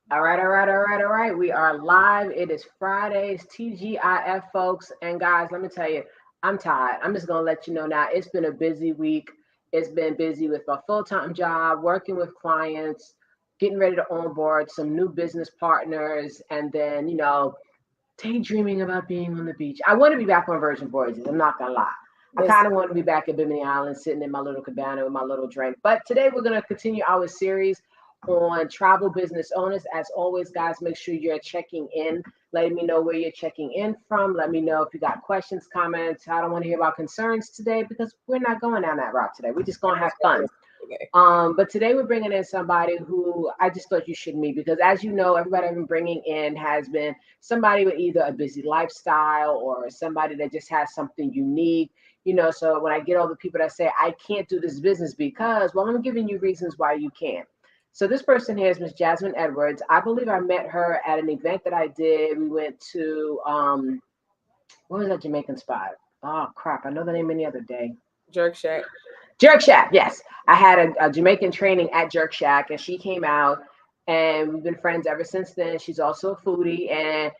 All right. We are live. It is Fridays, TGIF, folks. And guys, let me tell you, I'm tired. I'm just going to let you know now. It's been a busy week. It's been busy with my full time job, working with clients, getting ready to onboard some new business partners, and then, daydreaming about being on the beach. I want to be back on Virgin Voyages. I'm not going to lie. I Listen, kind of want to be back at Bimini Island, sitting in my little cabana with my little drink. But today we're going to continue our series on travel business owners. As always, guys, make sure you're checking in. Let me know where you're checking in from. Let me know if you got questions, comments. I don't want to hear about concerns today because we're not going down that route today. We're just going to have fun. okay. But today we're bringing in somebody who I just thought you should meet because, as you know, everybody I've been bringing in has been somebody with either a busy lifestyle or somebody that just has something unique. So when I get all the people that say I can't do this business because, well, I'm giving you reasons why you can. So this person here is Miss Jasmine Edwards. I believe I met her at an event that I did. We went to what was that Jamaican spot? Oh crap! I know the name any other day. Jerk Shack. Jerk Shack, yes. I had a Jamaican training at Jerk Shack, and she came out, and we've been friends ever since then. She's also a foodie, and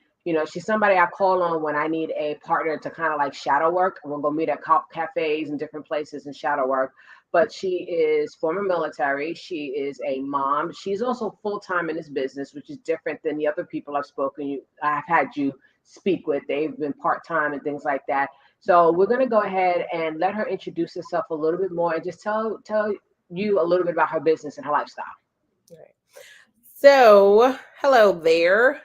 she's somebody I call on when I need a partner to kind of like shadow work. We'll go meet at cafes and different places and shadow work. But she is former military. She is a mom. She's also full time in this business, which is different than the other people I've had you speak with. They've been part time and things like that. So we're going to go ahead and let her introduce herself a little bit more and just tell you a little bit about her business and her lifestyle. Right. So, hello there.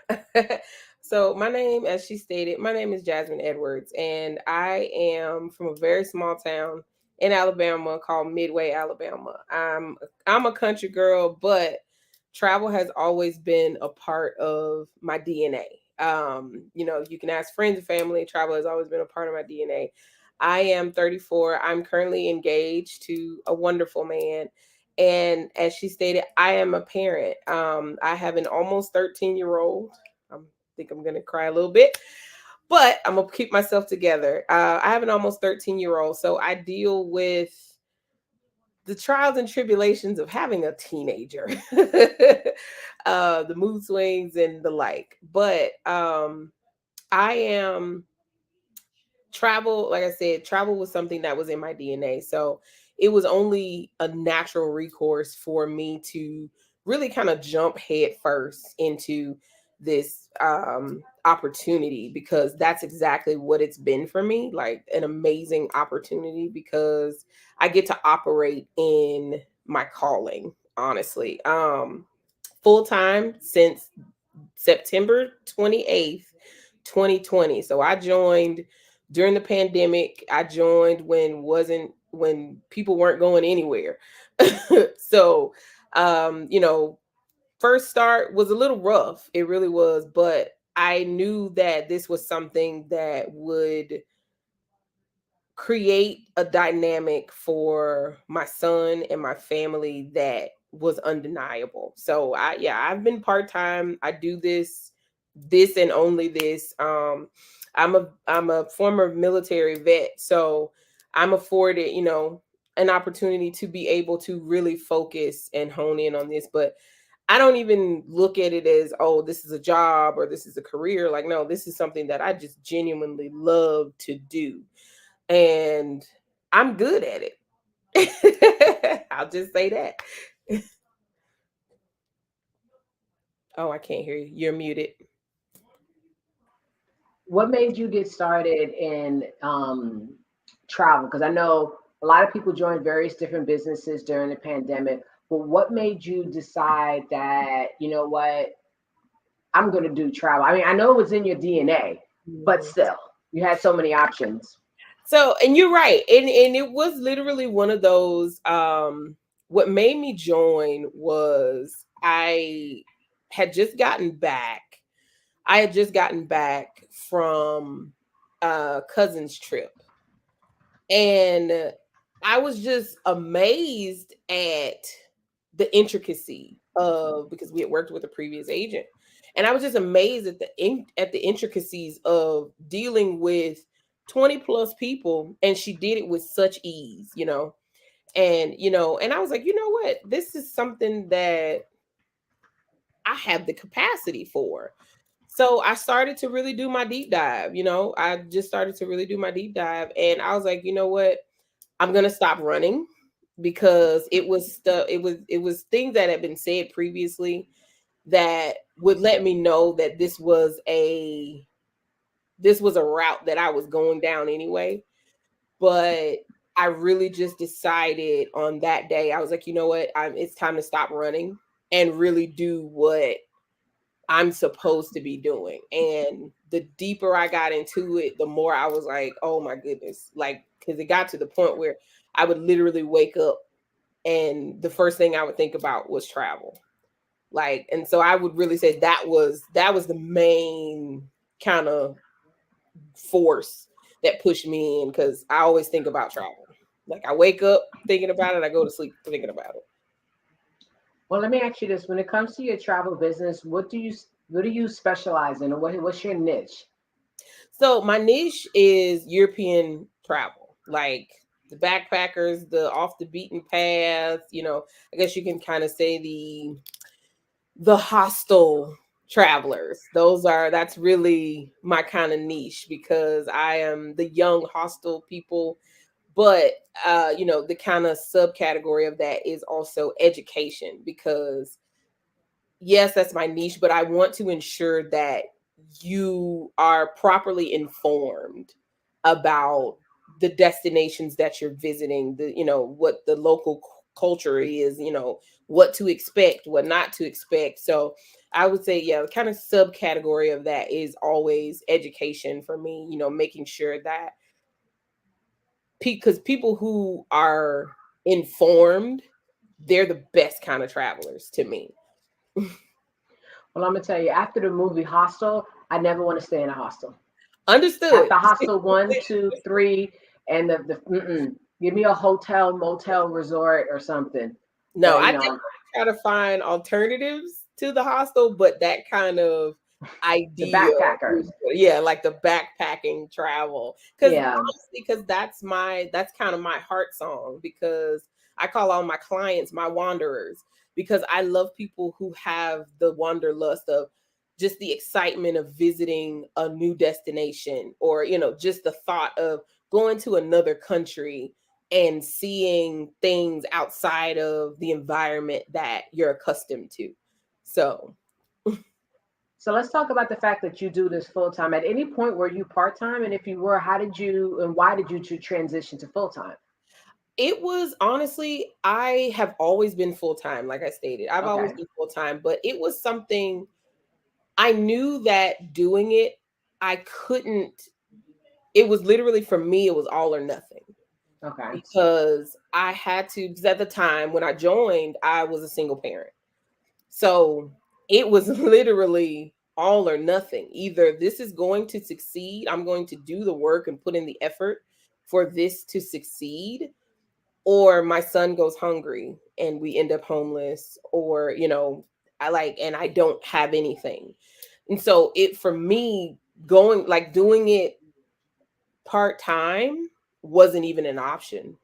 So, my name, as she stated, my name is Jasmine Edwards, and I am from a very small town in Alabama called Midway, Alabama. I'm a country girl, but travel has always been a part of my DNA. You can ask friends and family. Travel has always been a part of my DNA. I am 34. I'm currently engaged to a wonderful man. And as she stated, I am a parent. I have an almost 13-year-old. I think I'm going to cry a little bit, but I'm going to keep myself together. I have an almost 13-year-old. So I deal with the trials and tribulations of having a teenager, the mood swings and the like. But I am travel, like I said, travel was something that was in my DNA. So it was only a natural recourse for me to really kind of jump head first into this opportunity, because that's exactly what it's been for me, like an amazing opportunity, because I get to operate in my calling, honestly. Full time since September 28th, 2020. So I joined during the pandemic. I joined when people weren't going anywhere. So first start was a little rough. It really was, but I knew that this was something that would create a dynamic for my son and my family that was undeniable. So I've been part-time. I do this and only this. I'm a former military vet, so I'm afforded, an opportunity to be able to really focus and hone in on this. But I don't even look at it as, oh, this is a job or this is a career. Like, no, this is something that I just genuinely love to do, and I'm good at it. I'll just say that. Oh, I can't hear you. You're muted. What made you get started in travel? Because I know a lot of people joined various different businesses during the pandemic. But what made you decide that, what, I'm going to do travel? I mean, I know it was in your DNA, but Mhm. still, you had so many options. So, and you're right. And it was literally one of those, what made me join was had just gotten back. I had just gotten back from a cousin's trip. And I was just amazed at the intricacy of, because we had worked with a previous agent, and I was just amazed at the intricacies of dealing with 20 plus people, and she did it with such ease. And I was like, you know what, this is something that I have the capacity for. So I started to really do my deep dive. I just started to really do my deep dive, and I was like, you know what? I'm gonna stop running because it was things that had been said previously that would let me know that this was a route that I was going down anyway. But I really just decided on that day, I was like, you know what? It's time to stop running and really do what I'm supposed to be doing. And the deeper I got into it, the more I was like, oh my goodness. Like, because it got to the point where I would literally wake up and the first thing I would think about was travel. Like, and so I would really say that was the main kind of force that pushed me in, because I always think about travel. Like, I wake up thinking about it, I go to sleep thinking about it. Well, let me ask you this: when it comes to your travel business, what do you specialize in, or what's your niche? So my niche is European travel, like the backpackers, the off the beaten path. I guess you can kind of say the hostel travelers. That's really my kind of niche, because I am the young hostel people. But the kind of subcategory of that is also education, because yes, that's my niche, but I want to ensure that you are properly informed about the destinations that you're visiting, what the local culture is, what to expect, what not to expect. So I would say, yeah, the kind of subcategory of that is always education for me, making sure that because people who are informed, they're the best kind of travelers to me. Well, I'm gonna tell you, after the movie Hostel, I never want to stay in a hostel. Understood. After Hostel 1, 2, 3, and give me a hotel, motel, resort, or something. No, But I definitely try to find alternatives to the hostel, but that kind of the idea, backpackers, yeah, like the backpacking travel. Because yeah. honestly, because that's kind of my heart song. Because I call all my clients my wanderers, because I love people who have the wanderlust of just the excitement of visiting a new destination, or just the thought of going to another country and seeing things outside of the environment that you're accustomed to. So, So let's talk about the fact that you do this full time. At any point were you part time, and if you were, how did you and why did you transition to full time? it was honestly, I have always been full time, like I stated. I've always Okay, been full time, but it was something I knew that doing it, I couldn't, it was literally for me, it was all or nothing, okay, because I had to, because at the time when I joined, I was a single parent. So it was literally all or nothing. Either this is going to succeed, I'm going to do the work and put in the effort for this to succeed, or my son goes hungry and we end up homeless, or, and I don't have anything. And so it, for me, going, like, doing it part time wasn't even an option.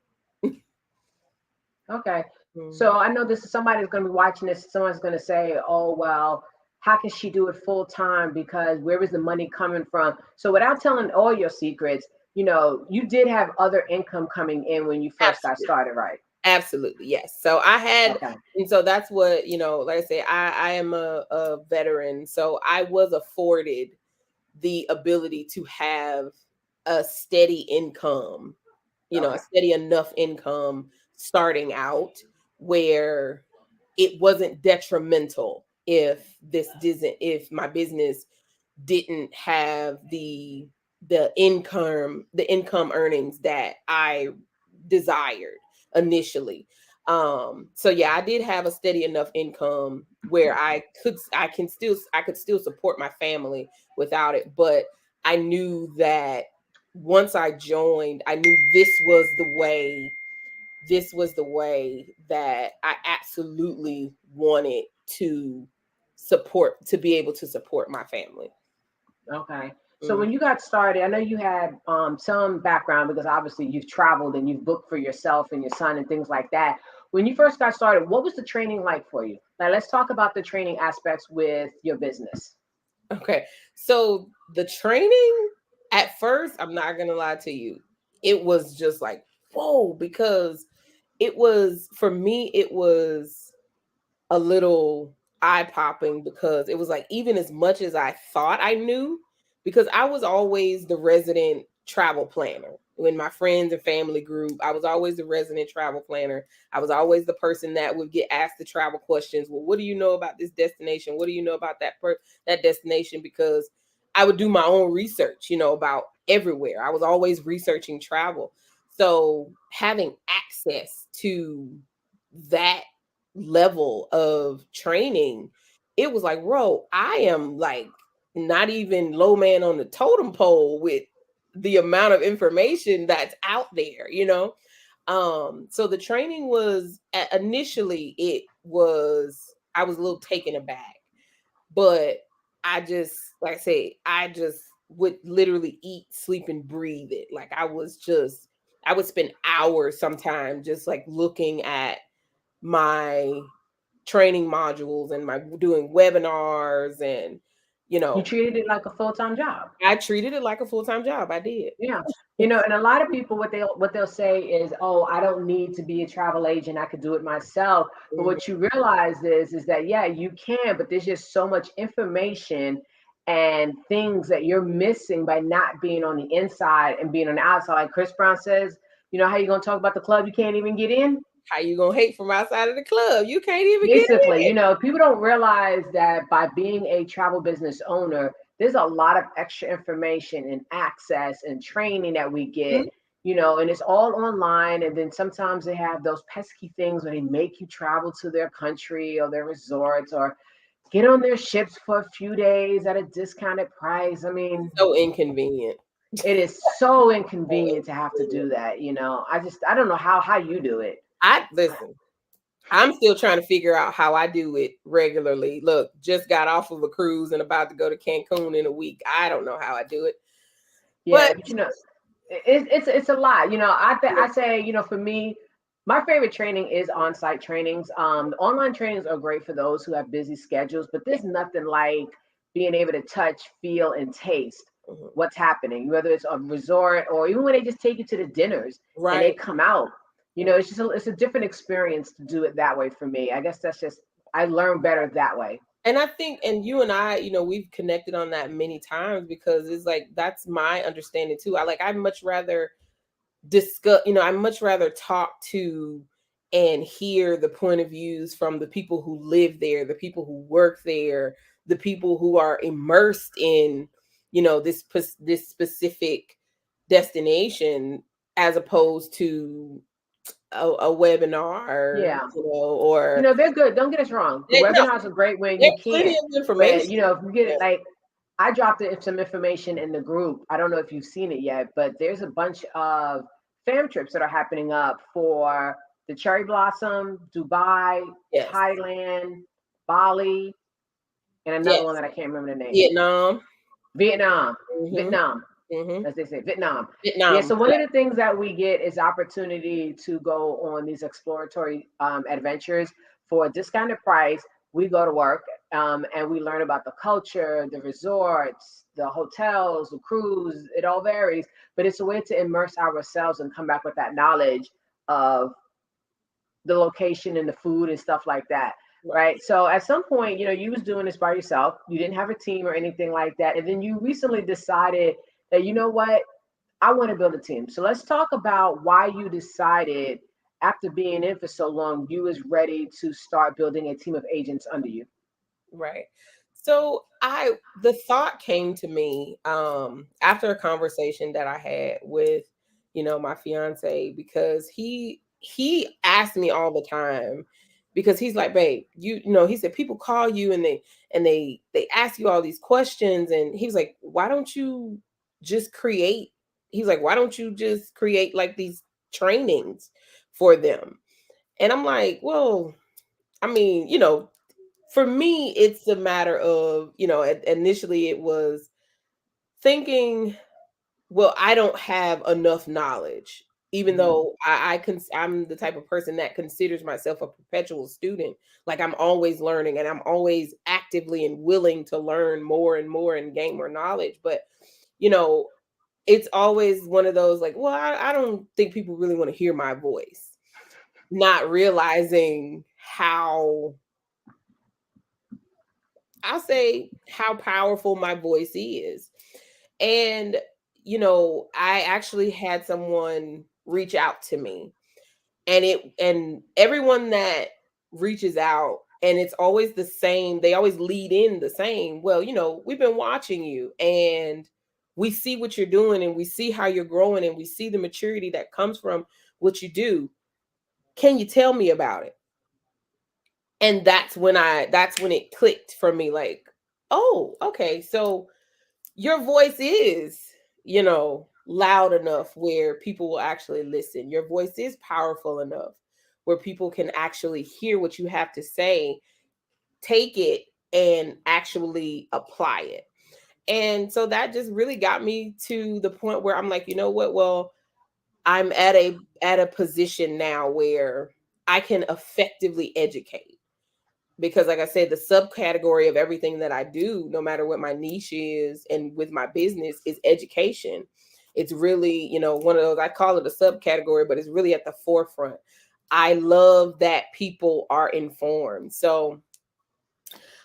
okay. So Mhm. I know this is somebody's going to be watching this. Someone's going to say, "Oh well, how can she do it full time? Because where is the money coming from?" So without telling all your secrets, you did have other income coming in when you first got Absolutely. started, right? Absolutely, yes. So I had, Okay. and so that's what, like I say, I am a veteran. So I was afforded the ability to have a steady income, a Okay. steady enough income starting out, where it wasn't detrimental if my business didn't have the income earnings that I desired initially. So yeah, I did have a steady enough income where I could still support my family without it. But I knew that once I joined, I knew this was the way that I absolutely wanted to be able to support my family. Okay. So Mm. when you got started, I know you had some background because obviously you've traveled and you've booked for yourself and your son and things like that. When you first got started, what was the training like for you? Now let's talk about the training aspects with your business. Okay. So the training at first, I'm not gonna lie to you, it was just like, whoa, because it was for me, it was a little eye popping because it was like even as much as I thought I knew, because I was always the resident travel planner. In my friends and family group, I was always the resident travel planner. I was always the person that would get asked the travel questions. Well, what do you know about this destination? What do you know about that destination? Because I would do my own research, about everywhere. I was always researching travel. So having access to that level of training, it was like, bro, I am like not even low man on the totem pole with the amount of information that's out there. So the training was initially, it was, I was a little taken aback, but I just, like I say, I just would literally eat, sleep, and breathe it. Like I would spend hours sometimes just like looking at my training modules and my doing webinars, and You treated it like a full-time job. I treated it like a full-time job. I did. Yeah. And a lot of people, what they'll say is, "Oh, I don't need to be a travel agent. I could do it myself." But Mhm. what you realize is that yeah, you can, but there's just so much information and things that you're missing by not being on the inside and being on the outside. Like Chris Brown says, how you gonna talk about the club you can't even get in? How you gonna hate from outside of the club? You can't even get Basically, in. people don't realize that by being a travel business owner, there's a lot of extra information and access and training that we get, Mhm. and it's all online. And then sometimes they have those pesky things where they make you travel to their country or their resorts or get on their ships for a few days at a discounted price. I mean, So inconvenient. it is so So inconvenient to have to do inconvenient. that. I don't know how you do it. I listen. I'm still trying to figure out how I do it regularly. Look, just got off of a cruise and about to go to Cancun in a week. I don't know how I do it, Yeah, but but it's a lot. I say, for me, my favorite training is on-site trainings. The online trainings are great for those who have busy schedules, but there's nothing like being able to touch, feel, and taste Mhm. what's happening, whether it's a resort or even when they just take you to the dinners and they Right. come out. It's a different experience to do it that way for me. I guess that's just I learn better that way. And I think, and you and I, we've connected on that many times because it's like that's my understanding too. I much rather discuss, I much rather talk to and hear the point of views from the people who live there, the people who work there, the people who are immersed in, this specific destination, as opposed to a webinar, Yeah. or They're good. Don't get us wrong. The no, webinars are great when you there's plenty can. of But, information. if you get Yeah. it, like, I dropped some information in the group. I don't know if you've seen it yet, but there's a bunch of fam trips that are happening up for the cherry blossom, Dubai, Yes. Thailand, Bali, and another one Yes. that I can't remember the name. Vietnam. Vietnam. Hmm. Vietnam, Hmm. as they say, Vietnam. Yeah, Vietnam. so one Yeah. of the things that we get is opportunity to go on these exploratory adventures for a discounted price. We go to work and we learn about the culture, the resorts, the hotels, the cruise. It all varies, but it's a way to immerse ourselves and come back with that knowledge of the location and the food and stuff like that. Right. So at some point, you was doing this by yourself. You didn't have a team or anything like that. And then you recently decided that, you know what, I want to build a team. So let's talk about why you decided after being in for so long, you was ready to start building a team of agents under you. Right. So the thought came to me after a conversation that I had with, my fiance, because he asked me all the time, because he's like, babe, he said people call you and they ask you all these questions, and he was like, why don't you just create he's like, why don't you just create like these trainings for them? And I'm like, well, I mean, for me, it's a matter of, initially it was thinking, well, I don't have enough knowledge. even Mhm. though I'm the type of person that considers myself a perpetual student. Like I'm always learning and I'm always actively and willing to learn more and more and gain more knowledge. But, you know, it's always one of those like, well, I don't think people really want to hear my voice, not realizing how, I'll say, how powerful my voice is. And, I actually had someone reach out to me, and everyone that reaches out, and it's always the same, they always lead in the same, well, we've been watching you and we see what you're doing and we see how you're growing and we see the maturity that comes from what you do. Can you tell me about it? And that's when it clicked for me, like, oh, okay, so your voice is, loud enough where people will actually listen. Your voice is powerful enough where people can actually hear what you have to say, take it, and actually apply it. And so that just really got me to the point where I'm like, you know what? Well, I'm at a position now where I can effectively educate, because like I said, the subcategory of everything that I do, no matter what my niche is and with my business, is education. It's really, one of those, I call it a subcategory, but it's really at the forefront. I love that people are informed. So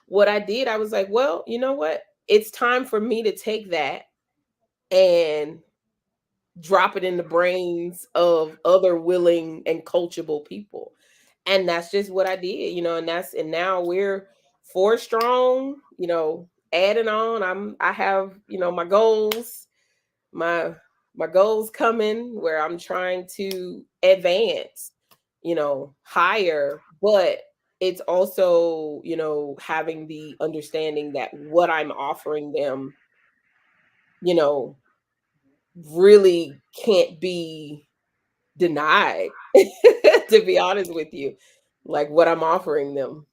what I did, I was like, well, you know what? It's time for me to take that and drop it in the brains of other willing and coachable people. And that's just what I did, and now we're four strong, adding on. I have, my goals, my my goals coming where I'm trying to advance, higher, but it's also, having the understanding that what I'm offering them, you know, really can't be denied, to be honest with you, like what I'm offering them.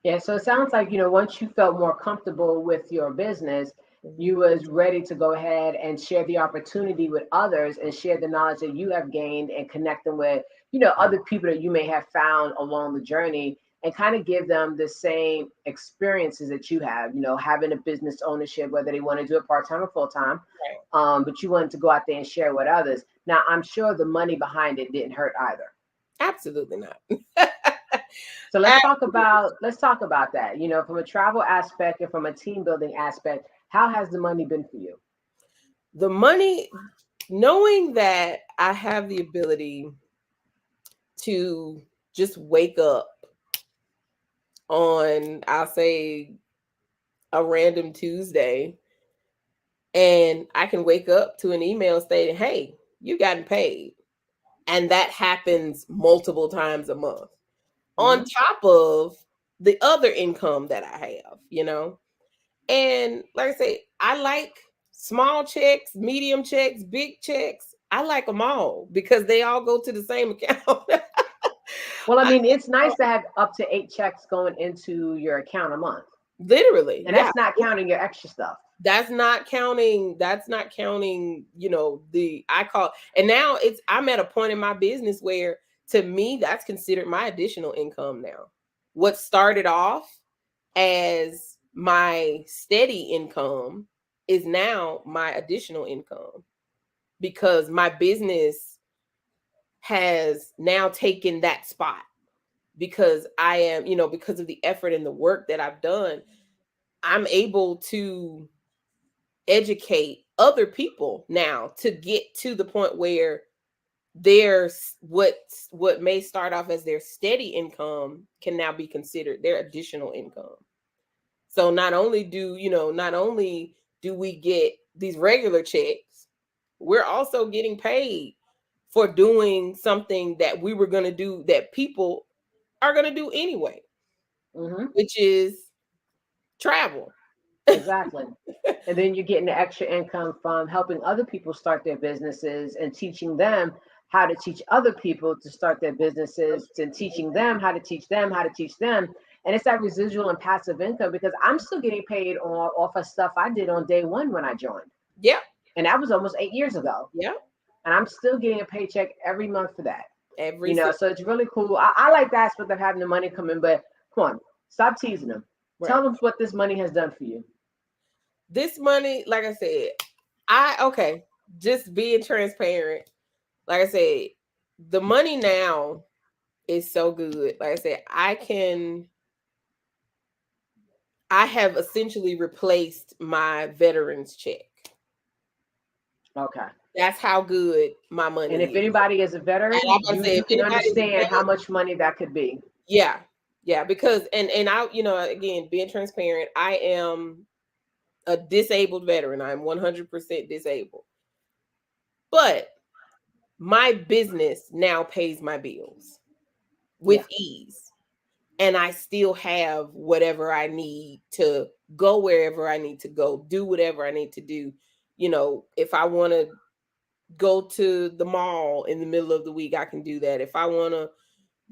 Yeah, so it sounds like, once you felt more comfortable with your business, Mhm. you was ready to go ahead and share the opportunity with others and share the knowledge that you have gained and connect them with, other people that you may have found along the journey and kind of give them the same experiences that you have, having a business ownership, whether they want to do it part-time or full-time. Right. But you wanted to go out there and share with others. Now, I'm sure the money behind it didn't hurt either. Absolutely not. So Absolutely. let's talk about that. From a travel aspect and from a team building aspect, how has the money been for you? The money, knowing that I have the ability to just wake up on, I'll say, a random Tuesday, and I can wake up to an email stating, hey, you gotten paid. And that happens multiple times a month, on Hmm. top of the other income that I have, And like I say, I like small checks, medium checks, big checks. I like them all because they all go to the same account. Well, I I, mean, it's nice to have up to 8 checks going into your account a month, literally, and yeah. that's not counting your extra stuff. That's not counting, the I call, and now I'm at a point in my business where, to me, that's considered my additional income now. What started off as my steady income is now my additional income, because my business has now taken that spot, because I am, because of the effort and the work that I've done, I'm able to educate other people now to get to the point where there's what may start off as their steady income can now be considered their additional income. So not only do we get these regular checks, we're also getting paid for doing something that we were going to do, that people are going to do anyway, Hmm. which is travel. Exactly. And then you're getting the extra income from helping other people start their businesses and teaching them how to teach other people to start their businesses, and teaching them how to teach them how to teach them. And it's that residual and passive income, because I'm still getting paid off of stuff I did on day one when I joined. Yep. And that was almost 8 years ago. Yep. and I'm still getting a paycheck every month for that. Every single So it's really cool. I like the aspect of having the money come in, but come on, stop teasing them. right. Tell them what this money has done for you. This money, like I said, okay, just being transparent. Like I said, the money now is so good. Like I said, I have essentially replaced my veterans check. Okay. That's how good my And money if is. anybody is a And veteran, I'm gonna say, you if can anybody's a understand how veteran, much money that could be. yeah, yeah, because and I, again, being transparent, I am a disabled veteran. I'm 100% disabled, but my business now pays my bills Yeah. with ease, and I still have whatever I need to go wherever I need to go, do whatever I need to do. If I want to go to the mall in the middle of the week, I can do that. If I want to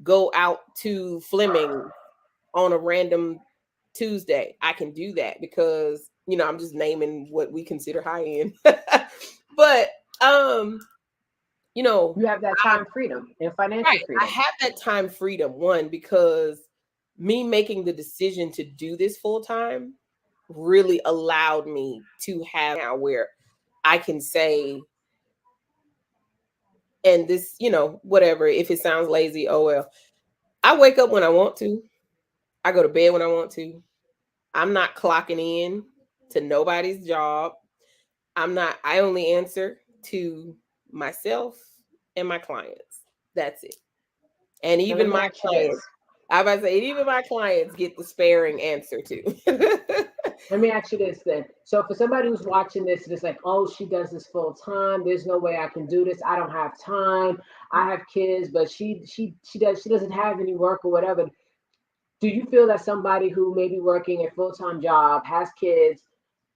go out to Fleming on a random Tuesday, I can do that because, I'm just naming what we consider high end. But You have that time freedom and financial right, I freedom. have that time freedom, one, because me making the decision to do this full time really allowed me to have now where I can say, and this, whatever, if it sounds lazy, oh well. I wake up when I want to. I go to bed when I want to. I'm not clocking in to nobody's job. I only answer to myself and my clients. That's it. And Now let even me my ask you this. clients, I about to say, even my clients get the sparing answer too. Let me ask you this then. So for somebody who's watching this, it's like, oh, she does this full time. There's no way I can do this. I don't have time. I have kids, but she doesn't have any work or whatever. Do you feel that somebody who may be working a full time job, has kids,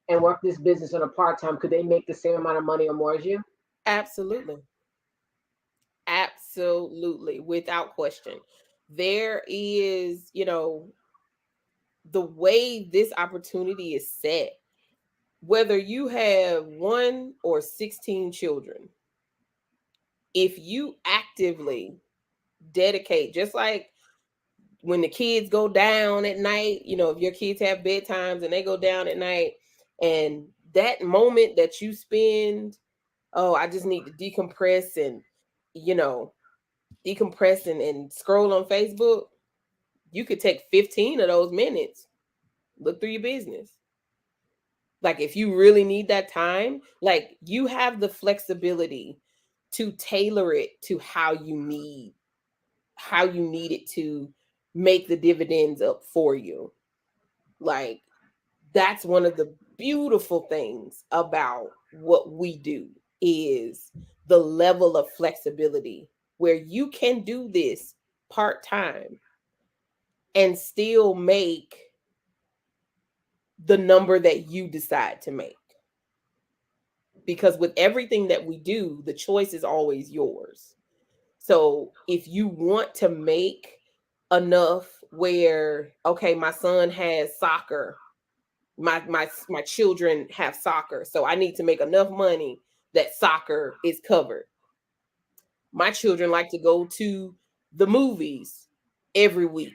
and work this business on a part time, could they make the same amount of money or more as you? Absolutely. Absolutely. Without question. There is, the way this opportunity is set, whether you have 1 or 16 children, if you actively dedicate, just like when the kids go down at night, if your kids have bedtimes and they go down at night, and that moment that you spend, oh, I just need to decompress and, you know, and scroll on Facebook, you could take 15 of those minutes, look through your business. Like, if you really need that time, like, you have the flexibility to tailor it to how you need it to make the dividends up for you. Like, that's one of the beautiful things about what we do, is the level of flexibility where you can do this part-time and still make the number that you decide to make. Because with everything that we do, the choice is always yours. So if you want to make enough where, okay, my son has soccer, my children have soccer, so I need to make enough money that soccer is covered. My children like to go to the movies every week.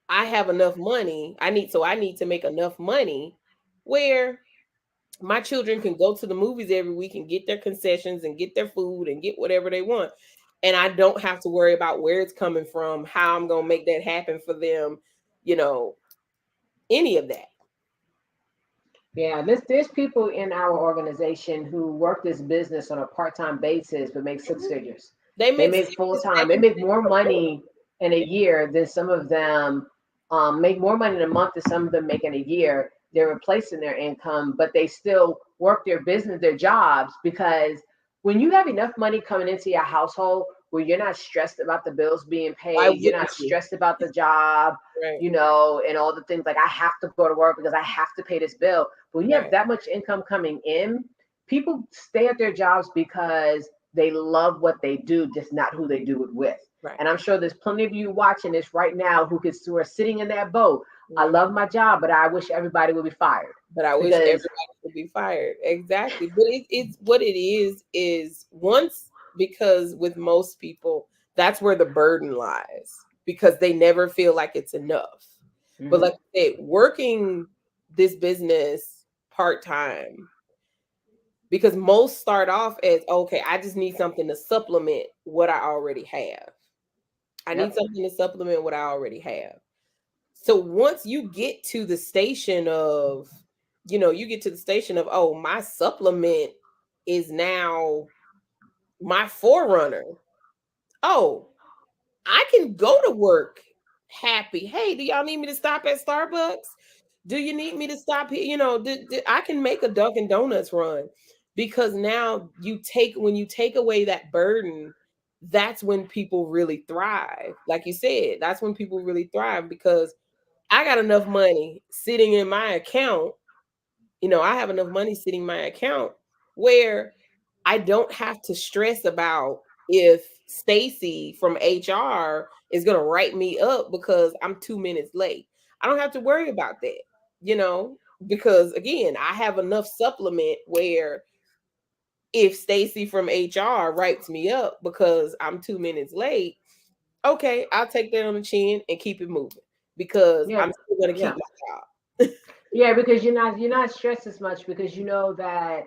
I have enough money. I need to make enough money where my children can go to the movies every week and get their concessions and get their food and get whatever they want. And I don't have to worry about where it's coming from, how I'm going to make that happen for them, you know, any of that. Yeah, there's people in our organization who work this business on a part time basis but make six Mhm. figures. They They make make six, full time. They seven make more figures or more. money in a year than some of them make more money in a month than some of them make in a year. They're replacing their income, but they still work their business, their jobs, because when you have enough money coming into your household where you're not stressed about the bills being Why paid, you're not wouldn't you? stressed about the job, Right, and all the things like I have to go to work because I have to pay this bill. But when you have right. that much income coming in, people stay at their jobs because they love what they do, just not who they do it with. Right. And I'm sure there's plenty of you watching this right now who are sitting in that boat. I Mhm. love my job, but I wish everybody would be fired But I wish because everybody would be fired. Exactly. But it's what it is once, because with most people, that's where the burden lies because they never feel like it's enough. But Mhm. like I said, working this business part time, because most start off as, okay, I just need something to supplement what I already have. I need Yep. something to supplement what I already have. So once you get to the station of, you get to the station of, oh, my supplement is now my forerunner. Oh, I can go to work happy. Hey, do y'all need me to stop at Starbucks? Do you need me to stop here? I can make a Dunkin' Donuts run, because now when you take away that burden, that's when people really thrive. Like you said, that's when people really thrive, because I got enough money sitting in my account. I have enough money sitting in my account where I don't have to stress about if Stacy from HR is going to write me up because I'm 2 minutes late. I don't have to worry about that, because again, I have enough supplement where if Stacy from HR writes me up because I'm 2 minutes late, okay, I'll take that on the chin and keep it moving, because Yeah. I'm still going to keep Yeah. my job. Yeah, because you're not stressed as much because you know that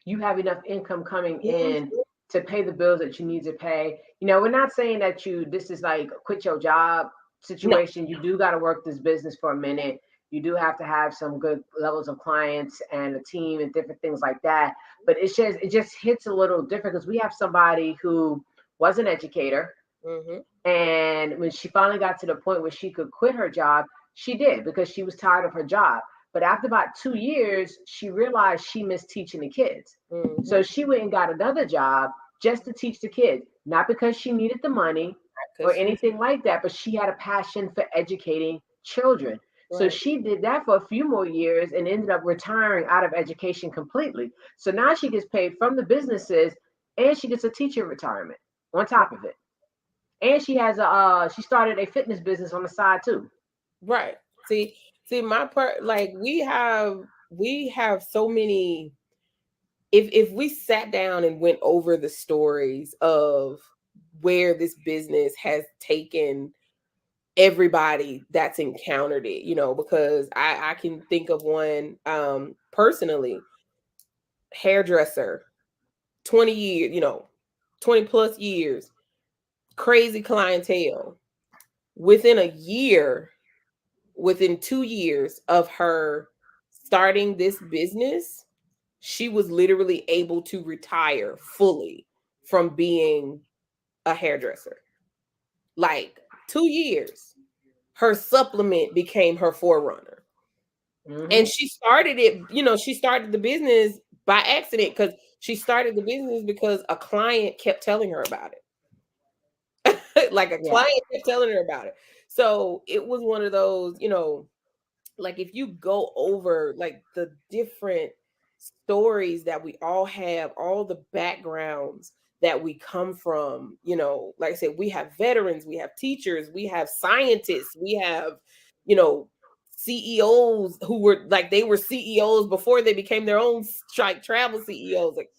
you have enough income coming in Mhm. to pay the bills that you need to pay. We're not saying that this is like quit your job No. situation. You do got to work this business for a minute. You do have to have some good levels of clients and a team and different things like that. But it just hits a little different because we have somebody who was an educator, Hmm. and when she finally got to the point where she could quit her job, she did because she was tired of her job. But after about 2 years, she realized she missed teaching the kids. So Hmm. she went and got another job just to teach the kids, not because she needed the money or Because she, anything like that, but she had a passion for educating children. So right. she did that for a few more years and ended up retiring out of education completely. So now she gets paid from the businesses and she gets a teacher retirement on top of it. And she started a fitness business on the side too. Right. See, my part, like we have so many. If we sat down and went over the stories of where this business has taken everybody that's encountered it, because I can think of one personally, hairdresser, 20 years, 20 plus years, crazy clientele. Within a year, within 2 years of her starting this business, she was literally able to retire fully from being a hairdresser. Like 2 years, her supplement became her forerunner. And Hmm. she started the business by accident, because she started the business because a client kept telling her about it. Like a Yeah. client kept telling her about it. So it was one of those, like if you go over like the different stories that we all have, all the backgrounds that we come from, like I said, we have veterans, we have teachers, we have scientists, we have, you know, CEOs who were like, they were CEOs before they became their own like travel CEOs. Like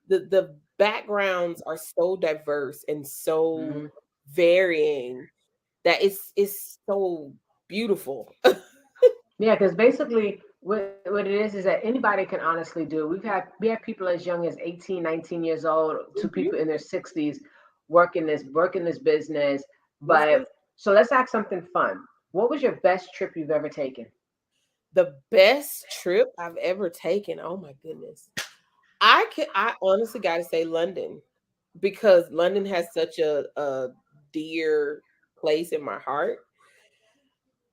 the backgrounds are so diverse and so Hmm. varying that it's so beautiful. Yeah, because basically what it is that anybody can honestly do. We have people as young as 18, 19 years old to Mhm. people in their 60s working this business. This But is so let's ask something fun. What was your best trip you've ever taken? the best trip I've ever taken. Oh my goodness. I honestly gotta say London, because London has such a dear place in my heart.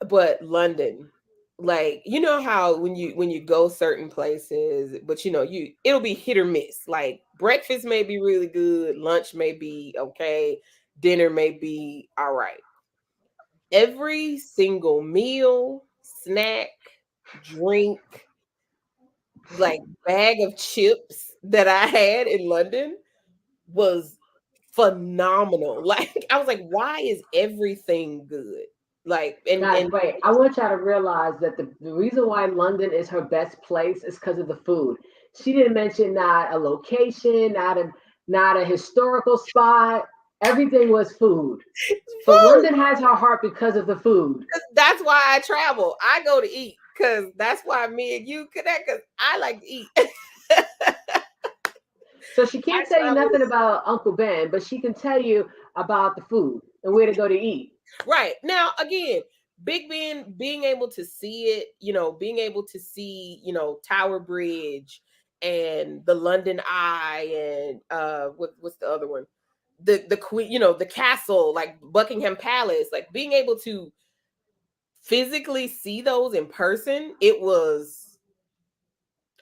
But London, like, how when you go certain places, but it'll be hit or miss. Like breakfast may be really good, lunch may be okay, dinner may be all right. Every single meal, snack, drink, like bag of chips that I had in London was phenomenal. Like I was like, why is everything good? Like Guys, and wait, I want y'all to realize that the reason why London is her best place is because of the food. She didn't mention not a location, not a historical spot. Everything was food. But food. London has her heart because of the food. That's why I travel. I go to eat because that's why me and you connect. Because I like to eat. So she I can't tell you travel. nothing about Uncle Ben, but she can tell you about the food and where to go to eat. Right. Now, again, Big Ben, being able to see it, being able to see, Tower Bridge and the London Eye and what's the other one? The Queen, the castle, like Buckingham Palace, like being able to physically see those in person, it was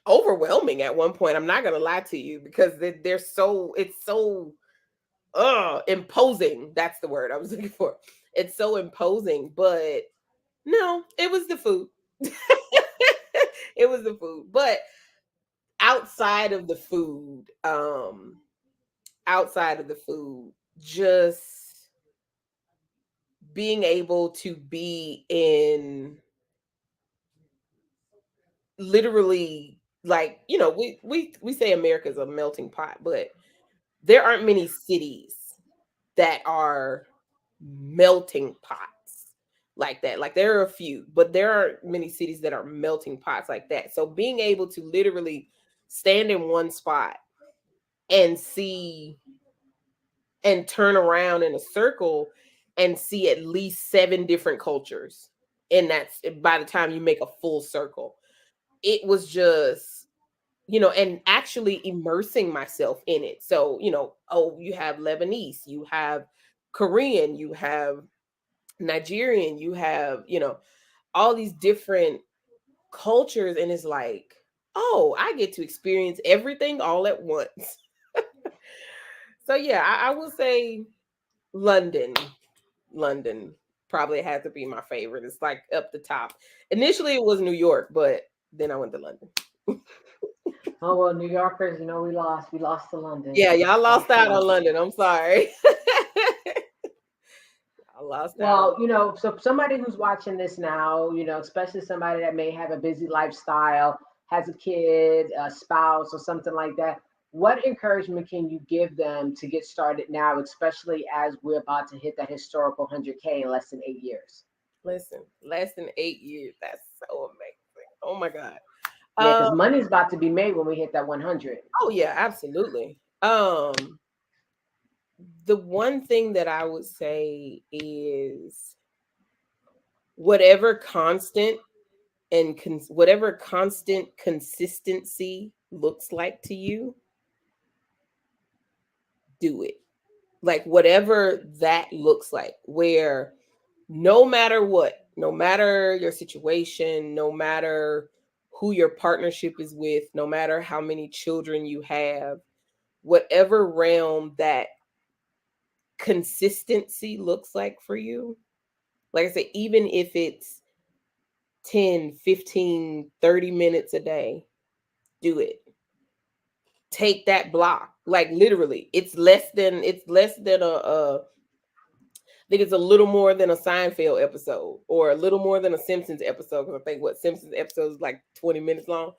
overwhelming at one point. I'm not gonna lie to you because they're so it's so imposing. That's the word I was looking for. It's so imposing, but no, it was the food. It was the food. But outside of the food, just being able to be in literally like, we say America's a melting pot, but there aren't many cities that are melting pots like that. Like there are a few, but there aren't many cities that are melting pots like that. So being able to literally stand in one spot and see and turn around in a circle and see at least 7 different cultures. And that's by the time you make a full circle. It was just, and actually immersing myself in it. So, oh, you have Lebanese, you have Korean, you have Nigerian, you have, all these different cultures. And it's like, oh, I get to experience everything all at once. So yeah, I will say London. London probably had to be my favorite. It's like up the top. Initially it was New York, but then I went to London. Oh well, New Yorkers, we lost. We lost to London. Yeah, y'all lost Lost to out on London. London. I'm sorry. I lost out on. Well, so somebody who's watching this now, especially somebody that may have a busy lifestyle, has a kid, a spouse, or something like that, what encouragement can you give them to get started now, especially as we're about to hit that historical 100K in less than 8 years? Listen, less than 8 years. That's so amazing. Oh my God. Yeah, because Um, money's about to be made when we hit that 100. oh yeah, absolutely. The one thing that I would say is whatever constant and whatever constant consistency looks like to you, do it. Like whatever that looks like, where no matter what, no matter your situation, no matter who your partnership is with, no matter how many children you have, whatever realm that consistency looks like for you, like I said, even if it's 10, 15, 30 minutes a day, do it. Take that block. Like literally, it's less than I think it's a little more than a Seinfeld episode or a little more than a Simpsons episode. Because I think what Simpsons episode is like 20 minutes long.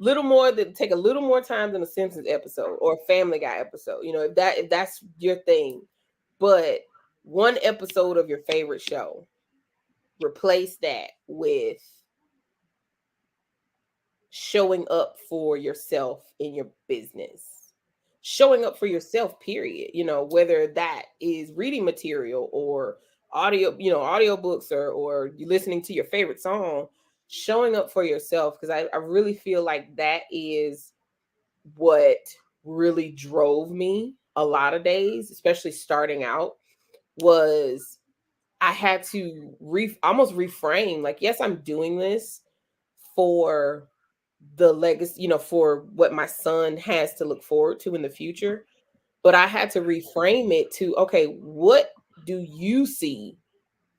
Little more than take a little more time than a Simpsons episode or a Family Guy episode. If that's your thing. But one episode of your favorite show, replace that with showing up for yourself in your business, showing up for yourself, period. Whether that is reading material or audiobooks or you listening to your favorite song, showing up for yourself. Because I really feel like that is what really drove me a lot of days, especially starting out, was I had to almost reframe, like, yes, I'm doing this for the legacy, for what my son has to look forward to in the future. But I had to reframe it to, okay, what do you see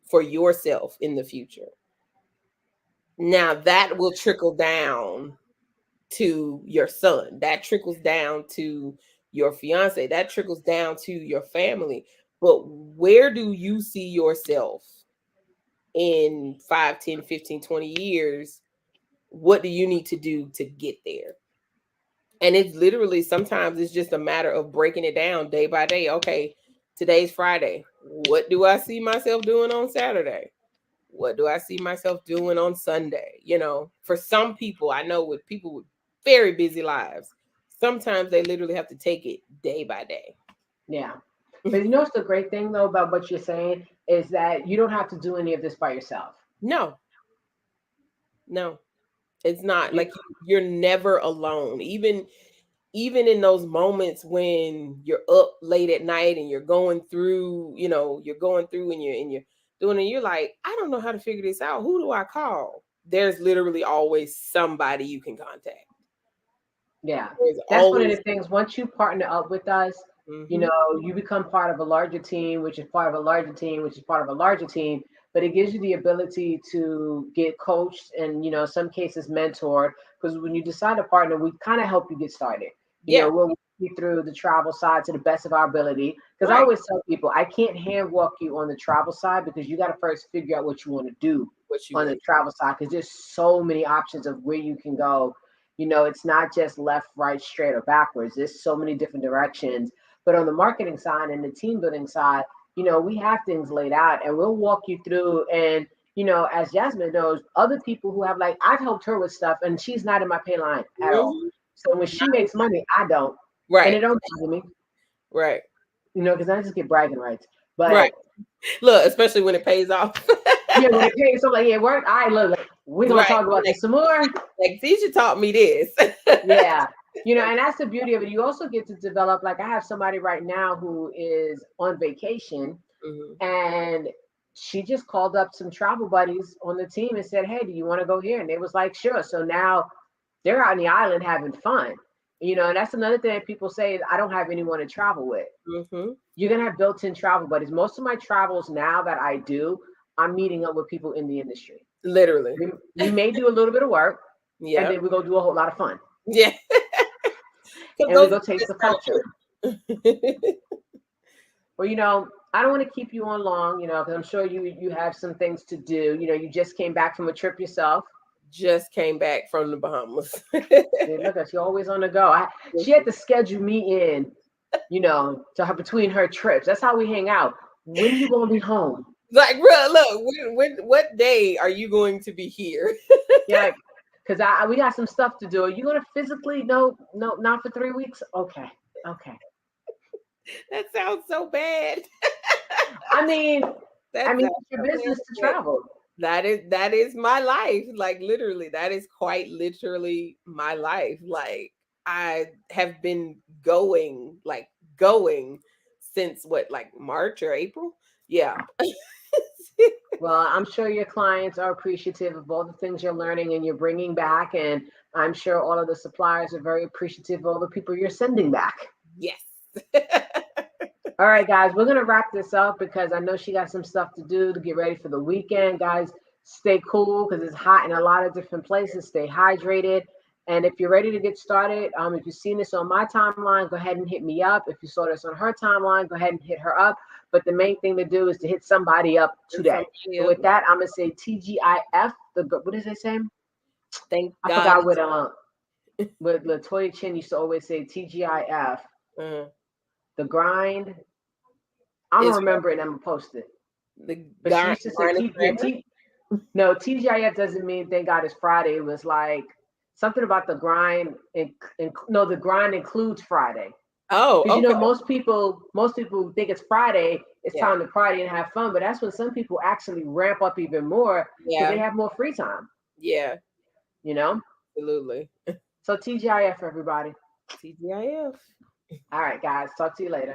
for yourself in the future? Now that will trickle down to your son. That trickles down to your fiance, that trickles down to your family. But where do you see yourself in 5, 10, 15, 20 years? What do you need to do to get there? And it's literally, sometimes it's just a matter of breaking it down day by day. Okay, today's Friday. What do I see myself doing on Saturday? What do I see myself doing on Sunday? For some people, I know with people with very busy lives, sometimes they literally have to take it day by day. Yeah. But you know what's the great thing though about what you're saying is that you don't have to do any of this by yourself. No, no, it's not. You, Like, you're never alone. Even in those moments when you're up late at night and you're going through, and you're doing it, you're like, I don't know how to figure this out. Who do I call? There's literally always somebody you can contact. yeah. There's That's one of always. the things. Once you partner up with us, Mm-hmm. you become part of a larger team, which is part of a larger team, which is part of a larger team. But it gives you the ability to get coached and, some cases mentored. Because when you decide to partner, we kind of help you get started. Yeah. We'll walk you through the travel side to the best of our ability. Because I Right. always tell people, I can't hand walk you on the travel side because you got to first figure out what you want to do What you on the want. travel side. Because there's so many options of where you can go. It's not just left, right, straight, or backwards. There's so many different directions. But on the marketing side and the team building side, we have things laid out and we'll walk you through. And, as Jasmine knows, other people who have, like, I've helped her with stuff and she's not in my pay line at all. Mhm. So when she makes money, I don't. And it Right. don't bother me, Right. because I just get bragging rights. Right. But Look, especially when it pays off. yeah, when it pays, so like, yeah, work. All right, look, we're going to Right. talk about Like, this some more. Tisha taught me this. Yeah. And that's the beauty of it. You also get to develop, like I have somebody right now who is on vacation Mhm. and she just called up some travel buddies on the team and said, hey, do you want to go here? And they was like, sure. So now they're out on the island having fun. And that's another thing that people say is I don't have anyone to travel with. Mhm. You're going to have built-in travel buddies. Most of my travels now that I do, I'm meeting up with people in the industry. Literally. We may do a little bit of work and Yeah. then we're going to do a whole lot of fun. Yeah. And we go taste the culture. Well, I don't want to keep you on long, because I'm sure you have some things to do. You just came back from a trip yourself. Just came back from the Bahamas. See, look at you, always on the go. She had to schedule me in, to her between her trips. That's how we hang out. When you gonna be home? Like, bro, look, what day are you going to be here? Yeah, because we got some stuff to do. Are you gonna physically? No, not for 3 weeks. Okay. That sounds so bad. I mean, That sounds it's your so business to bad. travel. That is my life. Like, literally, that is quite literally my life. Like, I have been going since what, like March or April? Yeah. Well, I'm sure your clients are appreciative of all the things you're learning and you're bringing back, and I'm sure all of the suppliers are very appreciative of all the people you're sending back. Yes. All right, guys, we're going to wrap this up because I know she got some stuff to do to get ready for the weekend. Guys, stay cool because it's hot in a lot of different places. Stay hydrated. And if you're ready to get started, if you've seen this on my timeline, go ahead and hit me up. If you saw this on her timeline, go ahead and hit her up. But the main thing to do is to hit somebody up today. So with that, I'm going to say TGIF. What does it say? Thank I God. forgot what Latoya Chin used to always say, TGIF. The grind. I'm going to remember it and I'm going to post it. But she used to say, no, TGIF doesn't mean thank God it's Friday. It was like something about the grind. No, the grind includes Friday. Oh, because okay. most people think it's Friday. It's time to party and have fun, but that's when some people actually ramp up even more because they have more free time. Yeah. Absolutely. So TGIF, everybody. TGIF. All right, guys. Talk to you later.